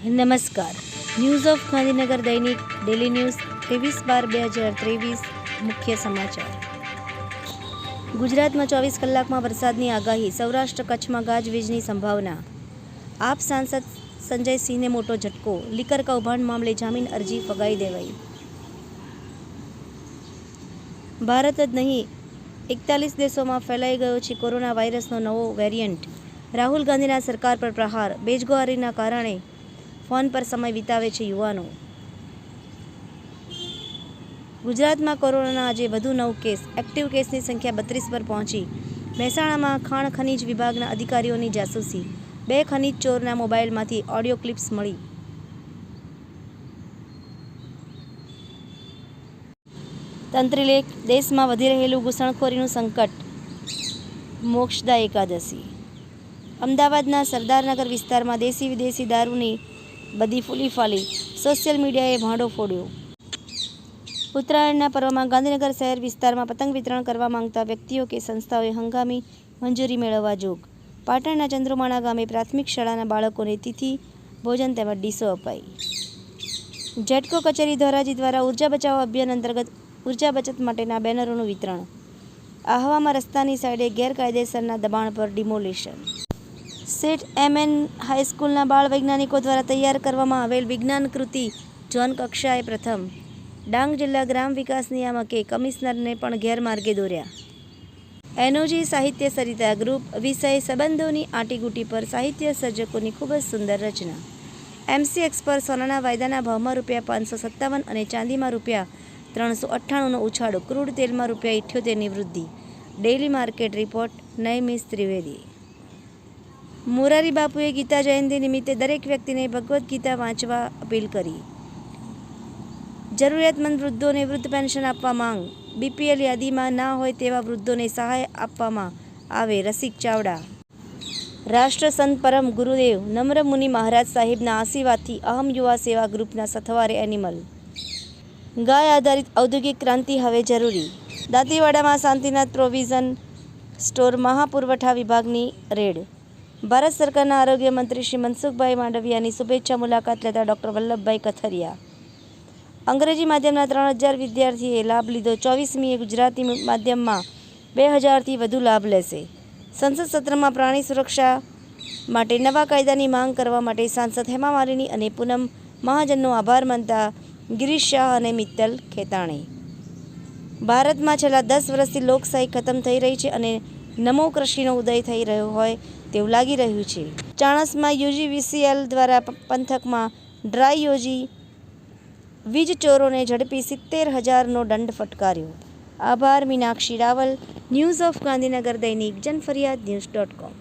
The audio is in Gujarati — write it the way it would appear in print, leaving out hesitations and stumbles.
નમસ્કાર. ન્યૂઝ ઓફ ગાંધીનગર દૈનિક ડેલી ન્યૂઝ 23/12/2023 મુખ્ય સમાચાર. ગુજરાતમાં 24 કલાકમાં વરસાદની આગાહી. સૌરાષ્ટ્ર કચ્છમાં ગાજવીજની સંભાવના. આપ સાંસદ સંજયસિંહને મોટો ઝટકો. લીકર કૌભાંડ મામલે જામીન અરજી ફગાવી દેવાઈ. ભારત જ નહીં 41 દેશોમાં ફેલાઈ ગયો છે કોરોના વાયરસનો નવો વેરિયન્ટ. રાહુલ ગાંધીના સરકાર પર પ્રહાર. બેરોજગારીના કારણે ફોન પર સમય વિતાવે છે યુવાનો. ગુજરાતમાં કોરોનાના આજે વધુ 9 કેસ. એક્ટિવ કેસની સંખ્યા 32 પર પહોંચી. મહેસાણામાં ખાણ ખનીજ વિભાગના અધિકારીઓની જાસૂસી. 2 ખનીજ ચોરના મોબાઈલમાંથી ઓડિયો ક્લિપ્સ મળી. તંત્રીલેખ. દેશમાં વધી રહેલું ઘૂસણખોરીનું સંકટ. મોક્ષદા એકાદશી. અમદાવાદના સરદારનગર વિસ્તારમાં દેશી વિદેશી દારૂની બધી ફૂલી ફાલી. સોશિયલ મીડિયાએ ભાંડો ફોડ્યો. ઉત્તરાયણના પર્વમાં ગાંધીનગર શહેર વિસ્તારમાં પતંગ વિતરણ કરવા માંગતા વ્યક્તિઓ કે સંસ્થાઓએ હંગામી મંજૂરી મેળવવા જોગ. પાટણના ચંદ્રુમાણા ગામે પ્રાથમિક શાળાના બાળકોને તિથિ ભોજન તેમજ ડીશો અપાઈ. જેટકો કચેરી ધોરાજી દ્વારા ઉર્જા બચાવો અભિયાન અંતર્ગત ઉર્જા બચત માટેના બેનરોનું વિતરણ. આહવામાં રસ્તાની સાઈડે ગેરકાયદેસરના દબાણ પર ડિમોલિશન. સેટ એમએન હાઈસ્કૂલના બાળ વૈજ્ઞાનિકો દ્વારા તૈયાર કરવામાં આવેલ વિજ્ઞાન કૃતિ ઝોન કક્ષાએ પ્રથમ. ડાંગ જિલ્લા ગ્રામ વિકાસ નિયામકે કમિશનરને પણ ગેરમાર્ગે દોર્યા. એનઓજી સાહિત્ય સરિતા ગ્રુપ. વિષય સંબંધોની આંટીઘૂંટી પર સાહિત્ય સર્જકોની ખૂબ જ સુંદર રચના. એમસીએક્સ પર સોનાના વાયદાના ભાવમાં ₹557 અને ચાંદીમાં ₹398નો ઉછાળો. ક્રૂડ તેલમાં ₹78ની વૃદ્ધિ. Daily market report. Naimish Trivedi. Morari બાપુએ ગીતા જયંતિ નિમિત્તે દરેક વ્યક્તિને ભગવદ્ ગીતા વાંચવા અપીલ કરી. જરૂરિયાતમંદ વૃદ્ધોને વૃદ્ધ પેન્શન આપવા માંગ. બીપીએલ યાદીમાં ના હોય તેવા વૃદ્ધોને સહાય આપવામાં આવે. રસિક ચાવડા. રાષ્ટ્રસંત પરમ ગુરુદેવ નમ્ર મુનિ મહારાજ સાહેબના આશીર્વાદથી અહમ યુવા સેવા ગ્રુપના સથવારે એનિમલ ગાય આધારિત ઔદ્યોગિક ક્રાંતિ હવે જરૂરી. દાંતીવાડામાં શાંતિનાથ પ્રોવિઝન સ્ટોર મહાપુરવઠા વિભાગની રેડ. ભારત સરકારના આરોગ્ય મંત્રી શ્રી મનસુખભાઈ માંડવિયાની શુભેચ્છા મુલાકાત લેતા ડૉક્ટર વલ્લભભાઈ કથરિયા. અંગ્રેજી માધ્યમના 3000 વિદ્યાર્થીએ લાભ લીધો. 24મીએ ગુજરાતી માધ્યમમાં 2000થી વધુ લાભ લેશે. સંસદ સત્રમાં પ્રાણી સુરક્ષા માટે નવા કાયદાની માંગ કરવા માટે સાંસદ હેમા માલિની અને પૂનમ મહાજનનો આભાર માનતા ગિરીશ શાહ અને મિત્તલ ખેતાણે. ભારતમાં છેલ્લા 10 વર્ષથી લોકશાહી ખતમ થઈ રહી છે અને નમો કૃષિનો ઉદય થઈ રહ્યો હોય તેવું લાગી રહ્યું છે. ચાણસ્મા યુજીવીસીએલ દ્વારા પંથકમાં ડ્રાય યોજી વીજ ચોરોને ઝડપી 70,000નો દંડ ફટકાર્યો. આભાર. મીનાક્ષી રાવલ. ન્યૂઝ ઓફ ગાંધીનગર દૈનિક જનફરિયાદ ન્યૂઝ .com